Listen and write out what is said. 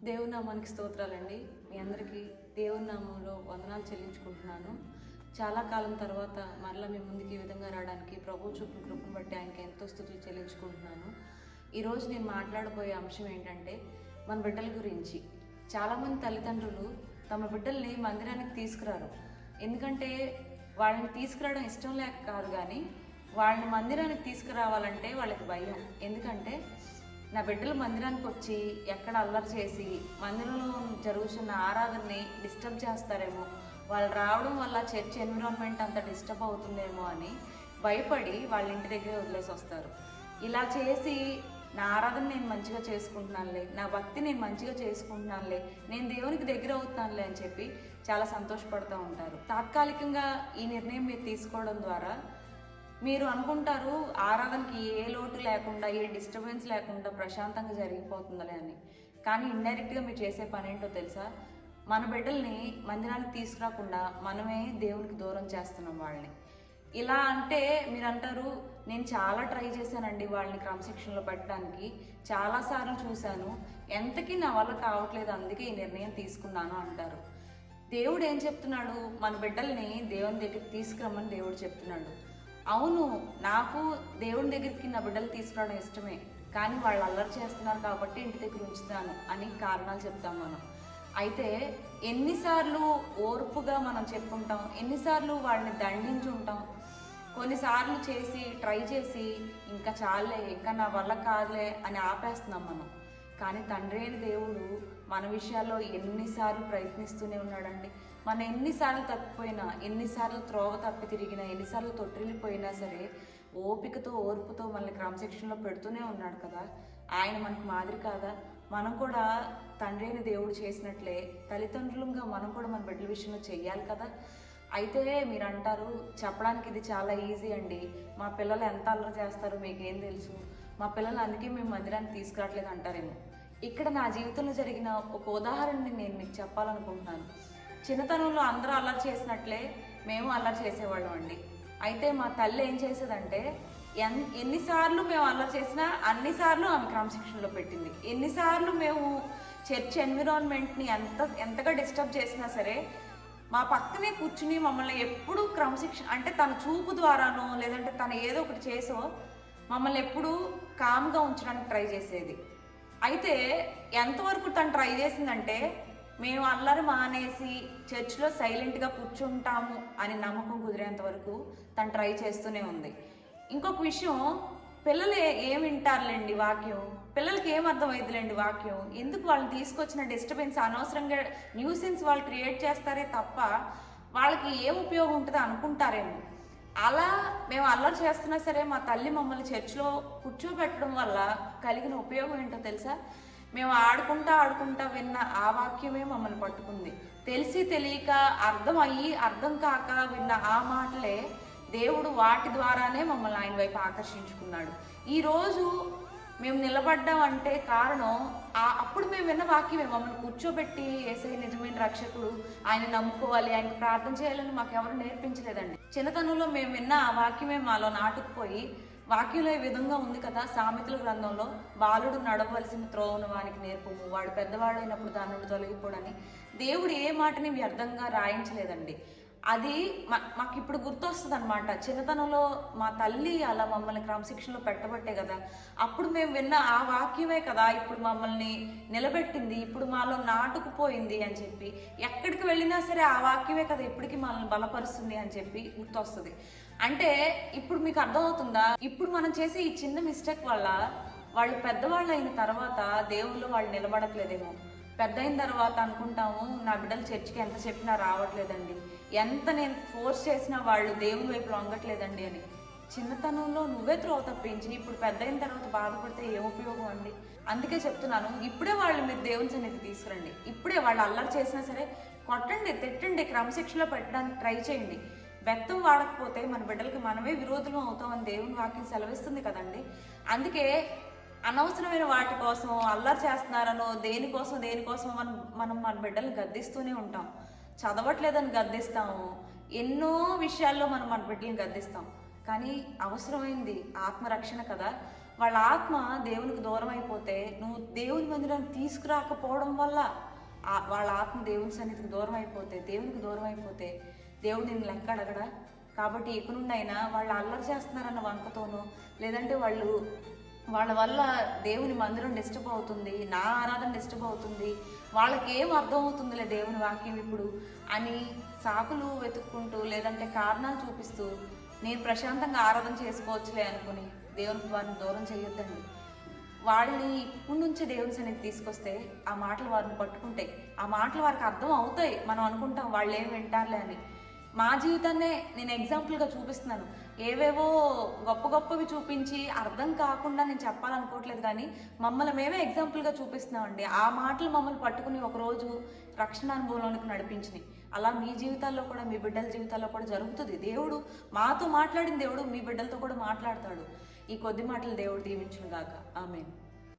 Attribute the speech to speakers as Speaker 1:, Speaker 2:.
Speaker 1: దేవుని నామానికి స్తోత్రాలండి. మీ అందరికీ దేవుని నామంలో వందనాలు చెల్లించుకుంటున్నాను. చాలా కాలం తర్వాత మరలా మీ ముందుకు ఈ విధంగా రావడానికి ప్రభు చూపిన కృపను బట్టి ఆయనకి ఎంతో స్తుతులు చెల్లించుకుంటున్నాను. ఈరోజు నేను మాట్లాడబోయే అంశం ఏంటంటే మన బిడ్డల గురించి. చాలామంది తల్లిదండ్రులు తమ బిడ్డల్ని మందిరానికి తీసుకురారు. ఎందుకంటే వాళ్ళని తీసుకురావడం ఇష్టం లేక కాదు, కానీ వాళ్ళని మందిరానికి తీసుకురావాలంటే వాళ్ళకి భయం. ఎందుకంటే నా బిడ్డలు మందిరానికి వచ్చి ఎక్కడ అల్లరి చేసి మందిరంలో జరుగుతున్న ఆరాధనని డిస్టర్బ్ చేస్తారేమో, వాళ్ళు రావడం వల్ల చర్చ్ ఎన్విరాన్మెంట్ అంతా డిస్టర్బ్ అవుతుందేమో అని భయపడి వాళ్ళ ఇంటి దగ్గరే వదిలేసి వస్తారు. ఇలా చేసి నా ఆరాధన నేను మంచిగా చేసుకుంటున్నానులే, నా భక్తి నేను మంచిగా చేసుకుంటున్నానులే, నేను దేవునికి దగ్గర అవుతున్నానులే అని చెప్పి చాలా సంతోషపడుతూ ఉంటారు. తాత్కాలికంగా ఈ నిర్ణయం మీరు తీసుకోవడం ద్వారా మీరు అనుకుంటారు ఆరాధనకి ఏ లోటు లేకుండా, ఏ డిస్టర్బెన్స్ లేకుండా ప్రశాంతంగా జరిగిపోతుందిలే అని. కానీ ఇండైరెక్ట్గా మీరు చేసే పని ఏంటో తెలుసా? మన బిడ్డల్ని మందిరానికి తీసుకురాకుండా మనమే దేవునికి దూరం చేస్తున్నాం వాళ్ళని. ఇలా అంటే మీరు అంటారు, నేను చాలా ట్రై చేశానండి వాళ్ళని క్రమశిక్షణలో పెట్టడానికి, చాలాసార్లు చూశాను, ఎంతకీ నా వల్ల కావట్లేదు, అందుకే ఈ నిర్ణయం తీసుకున్నాను అంటారు. దేవుడు ఏం చెప్తున్నాడు? మన బిడ్డల్ని దేవుని దగ్గరికి తీసుకురమ్మని దేవుడు చెప్తున్నాడు. అవును, నాకు దేవుని దగ్గరికి నా బిడ్డలు తీసుకురావడం ఇష్టమే, కానీ వాళ్ళు అల్లరి చేస్తున్నారు కాబట్టి ఇంటి దగ్గర ఉంచుతాను అని కారణాలు చెప్తాం మనం. అయితే ఎన్నిసార్లు ఓర్పుగా మనం చెప్పుకుంటాం, ఎన్నిసార్లు వాళ్ళని దండించి ఉంటాం. కొన్నిసార్లు ట్రై చేసి ఇంకా చాలే, ఇంకా నా వల్ల కాదులే అని ఆపేస్తున్నాం మనం. కానీ తండ్రి అయిన దేవుడు మన విషయాల్లో ఎన్నిసార్లు ప్రయత్నిస్తూనే ఉన్నాడండి. మనం ఎన్నిసార్లు తప్పిపోయినా, ఎన్నిసార్లు త్రోవ తప్పి తిరిగినా, ఎన్నిసార్లు తొట్టిల్లిపోయినా సరే ఓపికతో ఓర్పుతో మనల్ని క్రమశిక్షణలో పెడుతూనే ఉన్నాడు కదా. ఆయన మనకు మాదిరి కాదా? మనం కూడా తండ్రి అయిన దేవుడు చేసినట్లే తల్లిదండ్రులుగా మనం కూడా మన బిడ్డల విషయంలో చెయ్యాలి కదా. అయితే మీరు అంటారు, చెప్పడానికి ఇది చాలా ఈజీ అండి, మా పిల్లలు ఎంత అల్లరి చేస్తారో మీకేం తెలుసు, మా పిల్లలు అందుకే మేము మందిరానికి తీసుకురావట్లేదు అంటారేమో. ఇక్కడ నా జీవితంలో జరిగిన ఒక ఉదాహరణని నేను మీకు చెప్పాలనుకుంటున్నాను. చిన్నతనంలో అందరూ అల్లరి చేసినట్లే మేము అల్లరి చేసేవాళ్ళం అండి. అయితే మా తల్లి ఏం చేసేదంటే, ఎన్నిసార్లు మేము అల్లరి చేసినా అన్నిసార్లు ఆమె క్రమశిక్షణలో పెట్టింది. ఎన్నిసార్లు మేము చర్చ్ ఎన్విరాన్మెంట్ని ఎంతగా డిస్టర్బ్ చేసినా సరే మా పక్కనే కూర్చుని మమ్మల్ని ఎప్పుడూ క్రమశిక్షణ అంటే తన చూపు ద్వారానో లేదంటే తను ఏదో ఒకటి చేసో మమ్మల్ని ఎప్పుడూ కామ్గా ఉంచడానికి ట్రై చేసేది. అయితే ఎంతవరకు తను ట్రై చేసిందంటే, మేము అల్లరి మానేసి చర్చ్లో సైలెంట్గా కూర్చుంటాము అని నమ్మకం కుదిరేంత వరకు తను ట్రై చేస్తూనే ఉంది. ఇంకొక విషయం, పిల్లలు ఏం వింటారులేండి వాక్యం, పిల్లలకి ఏం అర్థమైందిలేండి వాక్యం, ఎందుకు వాళ్ళని తీసుకొచ్చిన డిస్టర్బెన్స్, అనవసరంగా న్యూసెన్స్ వాళ్ళు క్రియేట్ చేస్తారే తప్ప వాళ్ళకి ఏం ఉపయోగం ఉంటుందో అనుకుంటారేమో. అలా మేము అల్లరి చేస్తున్నా సరే మా తల్లి మమ్మల్ని చర్చ్లో కూర్చోబెట్టడం వల్ల కలిగిన ఉపయోగం ఏంటో తెలుసా? మేము ఆడుకుంటా విన్న ఆ వాక్యమే మమ్మల్ని పట్టుకుంది. తెలిసి తెలియక అర్థం కాక విన్న ఆ మాటలే దేవుడు వాటి ద్వారానే మమ్మల్ని ఆయన వైపు ఆకర్షించుకున్నాడు. ఈరోజు మేము నిలబడ్డాం అంటే కారణం అప్పుడు మేము విన్న వాక్యమే మమ్మల్ని కూర్చోబెట్టి యేసయ్య నిజమైన రక్షకుడు, ఆయన నమ్ముకోవాలి, ఆయనకు ప్రార్థన చేయాలని మాకు ఎవరు నేర్పించలేదండి. చిన్నతనంలో మేము విన్న ఆ వాక్యమే మాలో నాటుకుపోయి, వాక్యంలో ఈ విధంగా ఉంది కదా, సామెతల గ్రంథంలో, బాలుడు నడవలసిన త్రోవను వానికి నేర్పము, వాడు పెద్దవాడైనప్పుడు దాని నుండి తొలగిపోడని దేవుడు ఏ మాటని వ్యర్థంగా రాయించలేదండి. అది మాకు ఇప్పుడు గుర్తొస్తుంది అనమాట. చిన్నతనంలో మా తల్లి అలా మమ్మల్ని క్రమశిక్షణలో పెట్టబట్టే కదా, అప్పుడు మేము విన్న ఆ వాక్యమే కదా ఇప్పుడు మమ్మల్ని నిలబెట్టింది, ఇప్పుడు మాలో నాటుకుపోయింది అని చెప్పి, ఎక్కడికి వెళ్ళినా సరే ఆ వాక్యమే కదా ఇప్పటికీ మనల్ని బలపరుస్తుంది అని చెప్పి గుర్తొస్తుంది. అంటే ఇప్పుడు మీకు అర్థమవుతుందా? ఇప్పుడు మనం చేసే ఈ చిన్న మిస్టేక్ వల్ల వాళ్ళు పెద్దవాళ్ళు అయిన తర్వాత దేవుళ్ళు వాళ్ళు నిలబడట్లేదేమో. పెద్ద అయిన తర్వాత అనుకుంటాము, నా బిడ్డలు చర్చికి ఎంత చెప్పినా రావట్లేదండి, ఎంత నేను ఫోర్స్ చేసినా వాళ్ళు దేవుని వైపు లొంగట్లేదండి అని. చిన్నతనంలో నువ్వే త్రోవ తప్పించి ఇప్పుడు పెద్ద అయిన తర్వాత బాధపడితే ఏం ఉపయోగం అండి? అందుకే చెప్తున్నాను, ఇప్పుడే వాళ్ళు మీరు దేవుని సన్నిధికి తీసుకురండి. ఇప్పుడే వాళ్ళు అల్లరి చేసినా సరే కొట్టండి, తిట్టండి, క్రమశిక్షణలో పెట్టడానికి ట్రై చేయండి. బెత్తం వాడకపోతే మన బిడ్డలకి మనమే విరోధులం అవుతామని దేవుని వాక్యం సెలవిస్తుంది కదండి. అందుకే అనవసరమైన వాటి కోసం అల్లరి చేస్తున్నారనో దేనికోసం మనం మన బిడ్డల్ని గద్దిస్తూనే ఉంటాం. చదవట్లేదని గద్దిస్తాము, ఎన్నో విషయాల్లో మనం మన బిడ్డల్ని గద్దిస్తాం. కానీ అవసరమైంది ఆత్మరక్షణ కదా. వాళ్ళ ఆత్మ దేవునికి దూరం అయిపోతే నువ్వు దేవుని మందిరాన్ని తీసుకురాకపోవడం వల్ల వాళ్ళ ఆత్మ దేవుని సన్నిధికి దూరం అయిపోతే, దేవునికి దూరం అయిపోతే దేవుడు నిన్ను లెక్క అడగడా? కాబట్టి ఇక నుండి అయినా వాళ్ళు అల్లరి చేస్తున్నారన్న వంకతోనో, లేదంటే వాళ్ళ వల్ల దేవుని మందిరం డిస్టర్బ్ అవుతుంది, నా ఆరాధన డిస్టర్బ్ అవుతుంది, వాళ్ళకి ఏం అర్థం అవుతుందిలే దేవుని వాక్యం ఇప్పుడు అని సాకులు వెతుక్కుంటూ, లేదంటే కారణాలు చూపిస్తూ నేను ప్రశాంతంగా ఆరాధన చేసుకోవచ్చులే అనుకుని దేవునికి వారిని దూరం చేయొద్దండి. వాళ్ళని ఇప్పటి నుంచి దేవుని సన్నిధికి తీసుకొస్తే ఆ మాటలు వారిని పట్టుకుంటాయి, ఆ మాటలు వారికి అర్థం అవుతాయి. మనం అనుకుంటాం వాళ్ళు ఏం వింటారులే అని. మా జీవితాన్నే నేను ఎగ్జాంపుల్గా చూపిస్తున్నాను. ఏవేవో గొప్పవి చూపించి అర్థం కాకుండా నేను చెప్పాలనుకోవట్లేదు, కానీ మమ్మల్ని మేమే ఎగ్జాంపుల్గా చూపిస్తున్నామండి. ఆ మాటలు మమ్మల్ని పట్టుకుని ఒకరోజు రక్షణ అనుభవంలోనికి నడిపించినాయి. అలా మీ జీవితాల్లో కూడా, మీ బిడ్డల జీవితాల్లో కూడా జరుగుతుంది. దేవుడు మాతో మాట్లాడిన దేవుడు మీ బిడ్డలతో కూడా మాట్లాడతాడు. ఈ కొద్ది మాటలు దేవుడు దీవించును గాక. ఆమేన్.